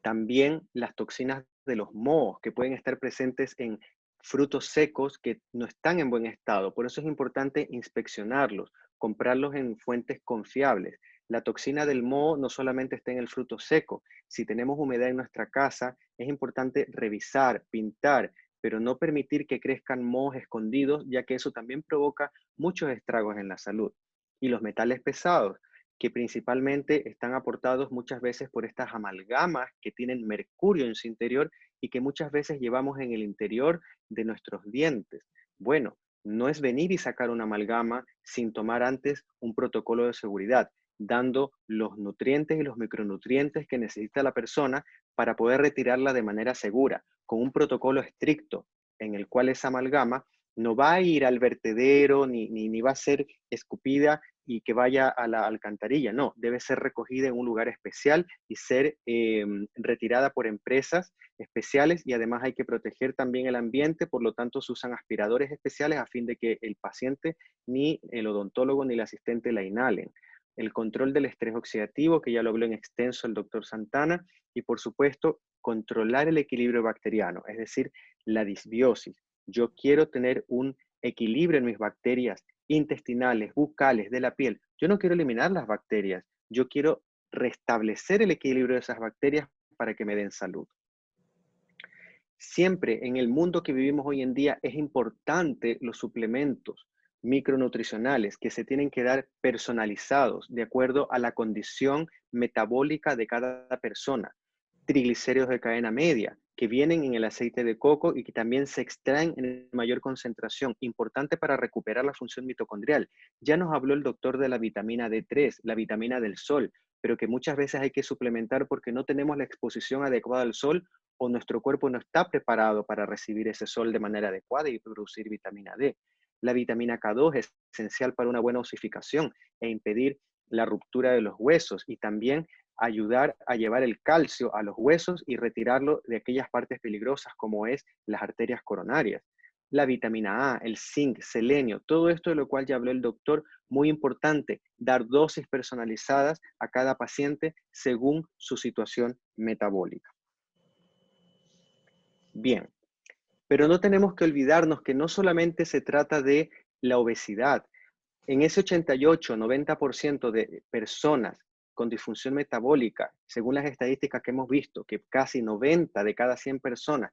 También las toxinas de los mohos que pueden estar presentes en frutos secos que no están en buen estado. Por eso es importante inspeccionarlos, comprarlos en fuentes confiables. La toxina del moho no solamente está en el fruto seco. Si tenemos humedad en nuestra casa, es importante revisar, pintar, pero no permitir que crezcan mohos escondidos, ya que eso también provoca muchos estragos en la salud. Y los metales pesados, que principalmente están aportados muchas veces por estas amalgamas que tienen mercurio en su interior y que muchas veces llevamos en el interior de nuestros dientes. Bueno, no es venir y sacar una amalgama sin tomar antes un protocolo de seguridad, dando los nutrientes y los micronutrientes que necesita la persona para poder retirarla de manera segura, con un protocolo estricto en el cual esa amalgama no va a ir al vertedero ni va a ser escupida y que vaya a la alcantarilla. No, debe ser recogida en un lugar especial y ser retirada por empresas especiales, y además hay que proteger también el ambiente, por lo tanto se usan aspiradores especiales a fin de que el paciente ni el odontólogo ni el asistente la inhalen. El control del estrés oxidativo, que ya lo habló en extenso el doctor Santana, y por supuesto controlar el equilibrio bacteriano, es decir, la disbiosis. Yo quiero tener un equilibrio en mis bacterias intestinales, bucales, de la piel. Yo no quiero eliminar las bacterias, yo quiero restablecer el equilibrio de esas bacterias para que me den salud. Siempre en el mundo que vivimos hoy en día es importante los suplementos micronutricionales que se tienen que dar personalizados de acuerdo a la condición metabólica de cada persona. Triglicéridos de cadena media que vienen en el aceite de coco y que también se extraen en mayor concentración, importante para recuperar la función mitocondrial. Ya nos habló el doctor de la vitamina D3, la vitamina del sol, pero que muchas veces hay que suplementar porque no tenemos la exposición adecuada al sol o nuestro cuerpo no está preparado para recibir ese sol de manera adecuada y producir vitamina D. La vitamina K2 es esencial para una buena osificación e impedir la ruptura de los huesos, y también ayudar a llevar el calcio a los huesos y retirarlo de aquellas partes peligrosas como es las arterias coronarias. La vitamina A, el zinc, selenio, todo esto de lo cual ya habló el doctor, muy importante, dar dosis personalizadas a cada paciente según su situación metabólica. Bien, pero no tenemos que olvidarnos que no solamente se trata de la obesidad. En ese 88-90% de personas con disfunción metabólica, según las estadísticas que hemos visto, que casi 90 de cada 100 personas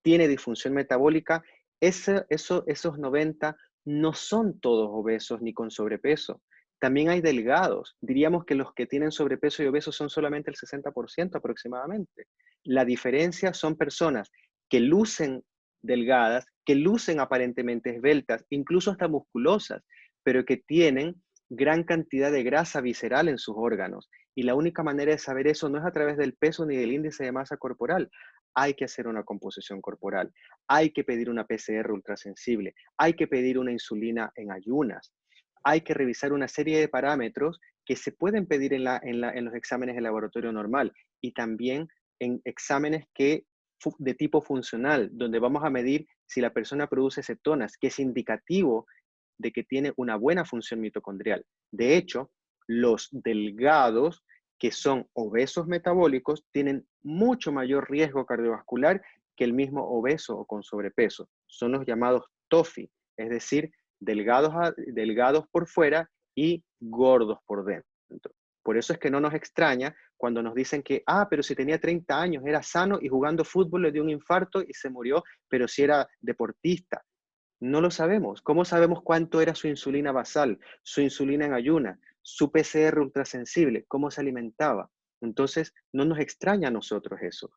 tiene disfunción metabólica, esos 90 no son todos obesos ni con sobrepeso. También hay delgados. Diríamos que los que tienen sobrepeso y obesos son solamente el 60% aproximadamente. La diferencia son personas que lucen delgadas, que lucen aparentemente esbeltas, incluso hasta musculosas, pero que tienen gran cantidad de grasa visceral en sus órganos. Y la única manera de saber eso no es a través del peso ni del índice de masa corporal. Hay que hacer una composición corporal, hay que pedir una PCR ultrasensible, hay que pedir una insulina en ayunas, hay que revisar una serie de parámetros que se pueden pedir en los exámenes de laboratorio normal, y también en exámenes de tipo funcional, donde vamos a medir si la persona produce cetonas, que es indicativo de que tiene una buena función mitocondrial. De hecho, los delgados que son obesos metabólicos tienen mucho mayor riesgo cardiovascular que el mismo obeso o con sobrepeso. Son los llamados TOFI, es decir, delgados por fuera y gordos por dentro. Por eso es que no nos extraña cuando nos dicen que, pero si tenía 30 años, era sano y jugando fútbol le dio un infarto y se murió, pero si era deportista. No lo sabemos. ¿Cómo sabemos cuánto era su insulina basal, su insulina en ayuna, su PCR ultrasensible, cómo se alimentaba? Entonces, no nos extraña a nosotros eso.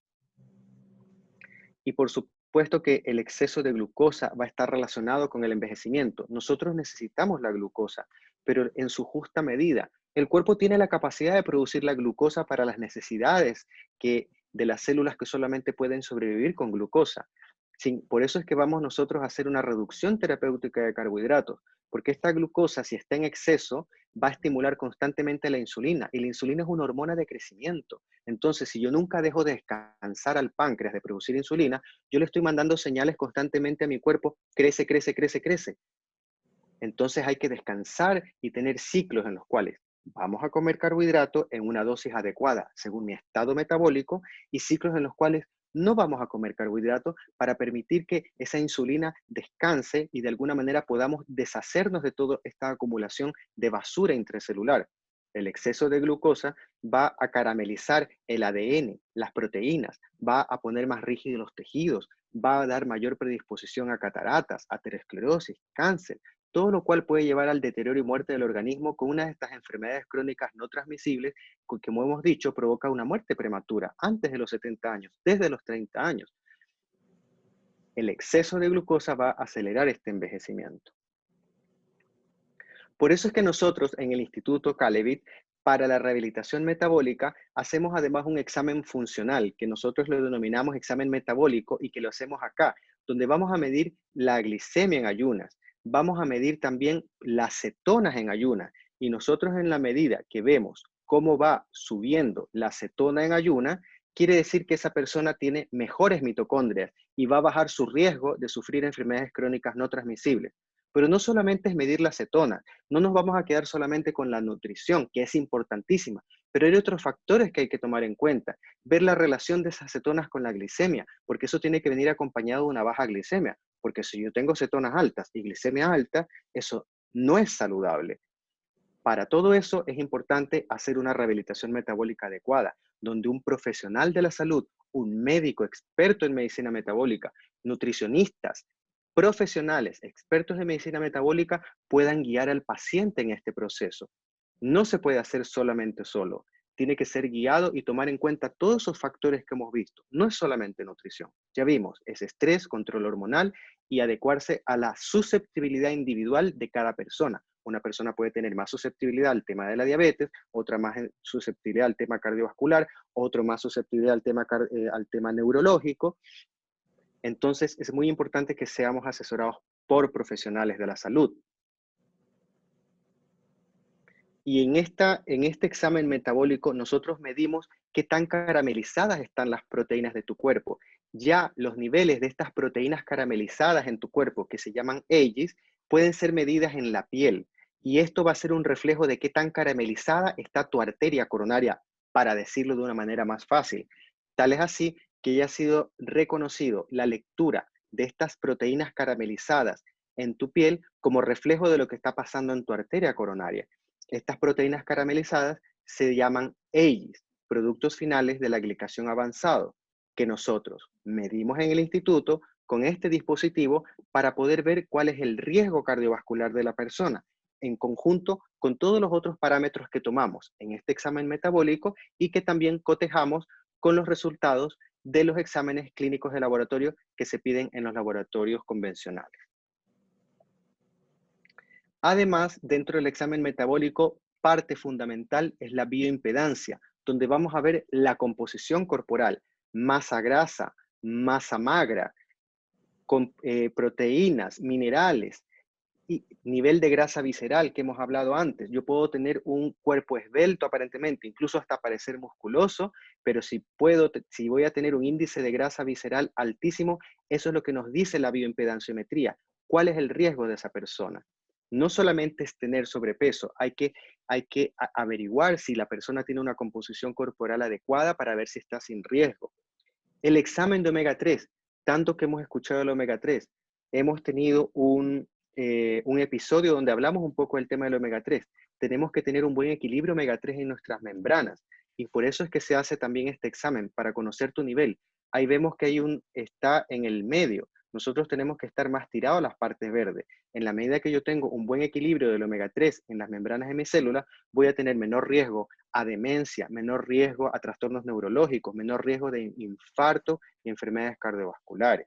Y por supuesto que el exceso de glucosa va a estar relacionado con el envejecimiento. Nosotros necesitamos la glucosa, pero en su justa medida. El cuerpo tiene la capacidad de producir la glucosa para las necesidades de las células que solamente pueden sobrevivir con glucosa. Por eso es que vamos nosotros a hacer una reducción terapéutica de carbohidratos, porque esta glucosa, si está en exceso, va a estimular constantemente la insulina, y la insulina es una hormona de crecimiento. Entonces, si yo nunca dejo de descansar al páncreas de producir insulina, yo le estoy mandando señales constantemente a mi cuerpo: crece, crece, crece, crece. Entonces hay que descansar y tener ciclos en los cuales vamos a comer carbohidratos en una dosis adecuada según mi estado metabólico, y ciclos en los cuales no vamos a comer carbohidratos para permitir que esa insulina descanse y de alguna manera podamos deshacernos de toda esta acumulación de basura intracelular. El exceso de glucosa va a caramelizar el ADN, las proteínas, va a poner más rígidos los tejidos, va a dar mayor predisposición a cataratas, aterosclerosis, cáncer, todo lo cual puede llevar al deterioro y muerte del organismo con una de estas enfermedades crónicas no transmisibles que, como hemos dicho, provoca una muerte prematura antes de los 70 años, desde los 30 años. El exceso de glucosa va a acelerar este envejecimiento. Por eso es que nosotros en el Instituto Calevit, para la rehabilitación metabólica, hacemos además un examen funcional, que nosotros lo denominamos examen metabólico y que lo hacemos acá, donde vamos a medir la glicemia en ayunas, vamos a medir también las cetonas en ayunas, y nosotros en la medida que vemos cómo va subiendo la cetona en ayunas, quiere decir que esa persona tiene mejores mitocondrias y va a bajar su riesgo de sufrir enfermedades crónicas no transmisibles. Pero no solamente es medir la cetona, no nos vamos a quedar solamente con la nutrición, que es importantísima, pero hay otros factores que hay que tomar en cuenta. Ver la relación de esas cetonas con la glicemia, porque eso tiene que venir acompañado de una baja glicemia, porque si yo tengo cetonas altas y glicemia alta, eso no es saludable. Para todo eso es importante hacer una rehabilitación metabólica adecuada, donde un profesional de la salud, un médico experto en medicina metabólica, nutricionistas, profesionales expertos en medicina metabólica puedan guiar al paciente en este proceso. No se puede hacer solamente solo. Tiene que ser guiado y tomar en cuenta todos esos factores que hemos visto. No es solamente nutrición. Ya vimos, es estrés, control hormonal y adecuarse a la susceptibilidad individual de cada persona. Una persona puede tener más susceptibilidad al tema de la diabetes, otra más susceptibilidad al tema cardiovascular, otro más susceptibilidad al tema neurológico. Entonces, es muy importante que seamos asesorados por profesionales de la salud. Y en este examen metabólico nosotros medimos qué tan caramelizadas están las proteínas de tu cuerpo. Ya los niveles de estas proteínas caramelizadas en tu cuerpo, que se llaman AGEs, pueden ser medidas en la piel. Y esto va a ser un reflejo de qué tan caramelizada está tu arteria coronaria, para decirlo de una manera más fácil. Tal es así que ya ha sido reconocido la lectura de estas proteínas caramelizadas en tu piel como reflejo de lo que está pasando en tu arteria coronaria. Estas proteínas caramelizadas se llaman AGEs, productos finales de la glicación avanzado, que nosotros medimos en el instituto con este dispositivo para poder ver cuál es el riesgo cardiovascular de la persona, en conjunto con todos los otros parámetros que tomamos en este examen metabólico y que también cotejamos con los resultados de los exámenes clínicos de laboratorio que se piden en los laboratorios convencionales. Además, dentro del examen metabólico, parte fundamental es la bioimpedancia, donde vamos a ver la composición corporal, masa grasa, masa magra, con proteínas, minerales y nivel de grasa visceral que hemos hablado antes. Yo puedo tener un cuerpo esbelto aparentemente, incluso hasta parecer musculoso, pero si voy a tener un índice de grasa visceral altísimo, eso es lo que nos dice la bioimpedanciometría. ¿Cuál es el riesgo de esa persona? No solamente es tener sobrepeso, hay que averiguar si la persona tiene una composición corporal adecuada para ver si está sin riesgo. El examen de omega 3, tanto que hemos escuchado el omega 3, hemos tenido un episodio donde hablamos un poco del tema del omega 3. Tenemos que tener un buen equilibrio omega 3 en nuestras membranas y por eso es que se hace también este examen, para conocer tu nivel. Ahí vemos que está en el medio. Nosotros tenemos que estar más tirados a las partes verdes. En la medida que yo tengo un buen equilibrio del omega 3 en las membranas de mi célula, voy a tener menor riesgo a demencia, menor riesgo a trastornos neurológicos, menor riesgo de infarto y enfermedades cardiovasculares.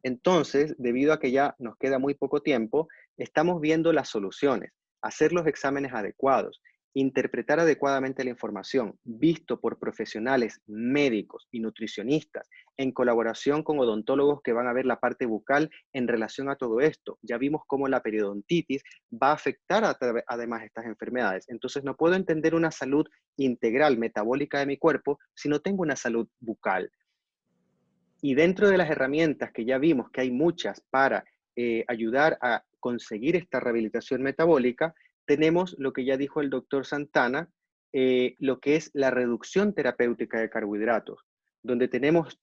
Entonces, debido a que ya nos queda muy poco tiempo, estamos viendo las soluciones, hacer los exámenes adecuados, interpretar adecuadamente la información, visto por profesionales médicos y nutricionistas, en colaboración con odontólogos que van a ver la parte bucal en relación a todo esto. Ya vimos cómo la periodontitis va a afectar además estas enfermedades. Entonces, no puedo entender una salud integral metabólica de mi cuerpo si no tengo una salud bucal. Y dentro de las herramientas que ya vimos, que hay muchas para ayudar a conseguir esta rehabilitación metabólica, tenemos lo que ya dijo el doctor Santana, lo que es la reducción terapéutica de carbohidratos, donde tenemos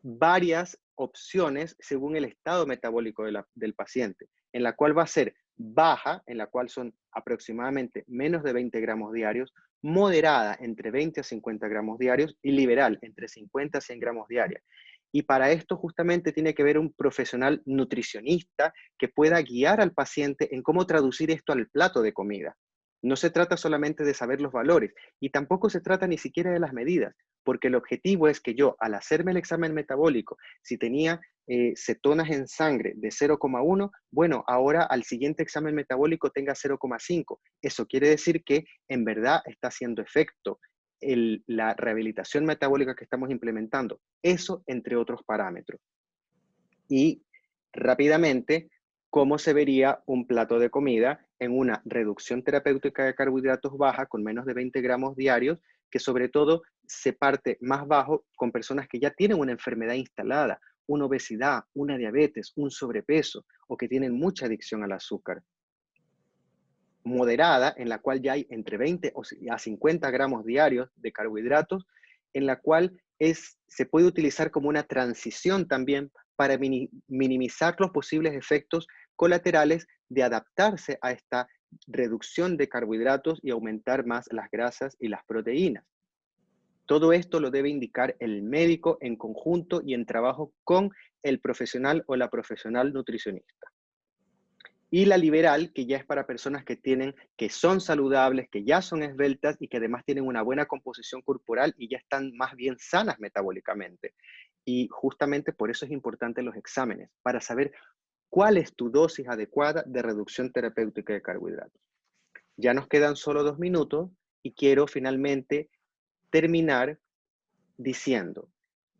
varias opciones según el estado metabólico del paciente, en la cual va a ser baja, en la cual son aproximadamente menos de 20 gramos diarios, moderada entre 20 a 50 gramos diarios y liberal entre 50 a 100 gramos diarios. Y para esto justamente tiene que haber un profesional nutricionista que pueda guiar al paciente en cómo traducir esto al plato de comida. No se trata solamente de saber los valores y tampoco se trata ni siquiera de las medidas. porque el objetivo es que yo, al hacerme el examen metabólico, si tenía cetonas en sangre de 0,1, bueno, ahora al siguiente examen metabólico tenga 0,5. Eso quiere decir que en verdad está haciendo efecto la rehabilitación metabólica que estamos implementando. Eso entre otros parámetros. Y rápidamente, cómo se vería un plato de comida en una reducción terapéutica de carbohidratos baja con menos de 20 gramos diarios, que sobre todo se parte más bajo con personas que ya tienen una enfermedad instalada, una obesidad, una diabetes, un sobrepeso o que tienen mucha adicción al azúcar. Moderada, en la cual ya hay entre 20 a 50 gramos diarios de carbohidratos, en la cual se puede utilizar como una transición también para minimizar los posibles efectos colaterales de adaptarse a esta reducción de carbohidratos y aumentar más las grasas y las proteínas. Todo esto lo debe indicar el médico en conjunto y en trabajo con el profesional o la profesional nutricionista. Y la liberal, que ya es para personas que son saludables, que ya son esbeltas y que además tienen una buena composición corporal y ya están más bien sanas metabólicamente. Y justamente por eso es importante los exámenes, para saber cuál es tu dosis adecuada de reducción terapéutica de carbohidratos. Ya nos quedan solo 2 minutos y quiero finalmente terminar diciendo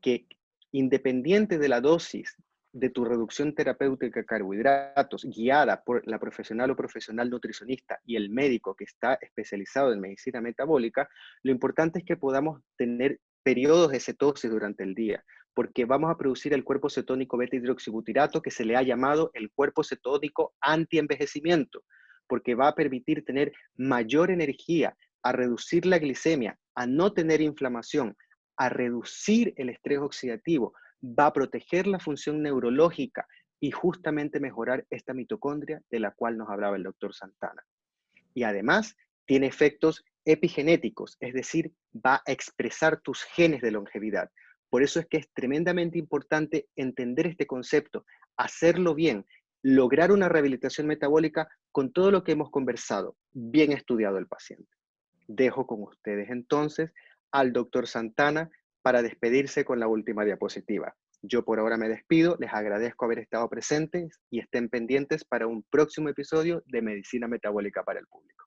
que independiente de la dosis de tu reducción terapéutica de carbohidratos guiada por la profesional o profesional nutricionista y el médico que está especializado en medicina metabólica, lo importante es que podamos tener periodos de cetosis durante el día, porque vamos a producir el cuerpo cetónico beta-hidroxibutirato que se le ha llamado el cuerpo cetónico anti-envejecimiento, porque va a permitir tener mayor energía, a reducir la glicemia, a no tener inflamación, a reducir el estrés oxidativo, va a proteger la función neurológica y justamente mejorar esta mitocondria de la cual nos hablaba el doctor Santana. Y además tiene efectos epigenéticos, es decir, va a expresar tus genes de longevidad. Por eso es que es tremendamente importante entender este concepto, hacerlo bien, lograr una rehabilitación metabólica con todo lo que hemos conversado, bien estudiado el paciente. Dejo con ustedes entonces al doctor Santana para despedirse con la última diapositiva. Yo por ahora me despido, les agradezco haber estado presentes y estén pendientes para un próximo episodio de Medicina Metabólica para el Público.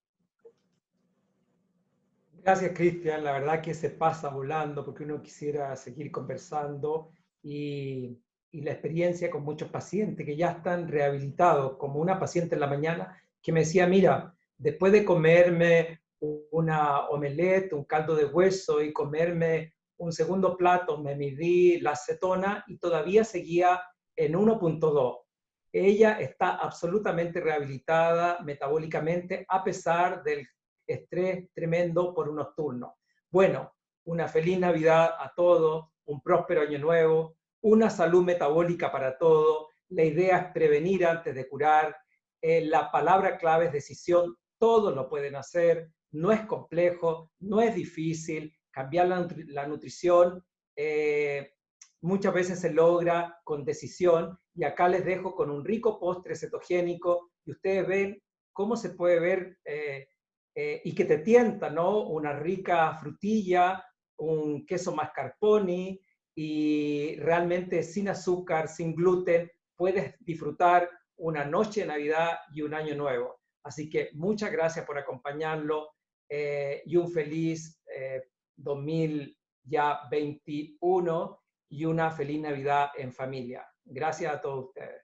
Gracias, Cristian. La verdad que se pasa volando porque uno quisiera seguir conversando y la experiencia con muchos pacientes que ya están rehabilitados, como una paciente en la mañana que me decía, mira, después de comerme una omelette, un caldo de hueso y comerme un segundo plato, me midí la acetona y todavía seguía en 1.2. Ella está absolutamente rehabilitada metabólicamente a pesar del estrés tremendo por unos turnos. Bueno, una feliz Navidad a todos, un próspero año nuevo, una salud metabólica para todos. La idea es prevenir antes de curar. La palabra clave es decisión. Todos lo pueden hacer. No es complejo, no es difícil. Cambiar la nutrición muchas veces se logra con decisión. Y acá les dejo con un rico postre cetogénico y ustedes ven cómo se puede ver y que te tienta, ¿no? Una rica frutilla, un queso mascarpone y realmente sin azúcar, sin gluten, puedes disfrutar una noche de Navidad y un año nuevo. Así que muchas gracias por acompañarlo y un feliz 2021 y una feliz Navidad en familia. Gracias a todos ustedes.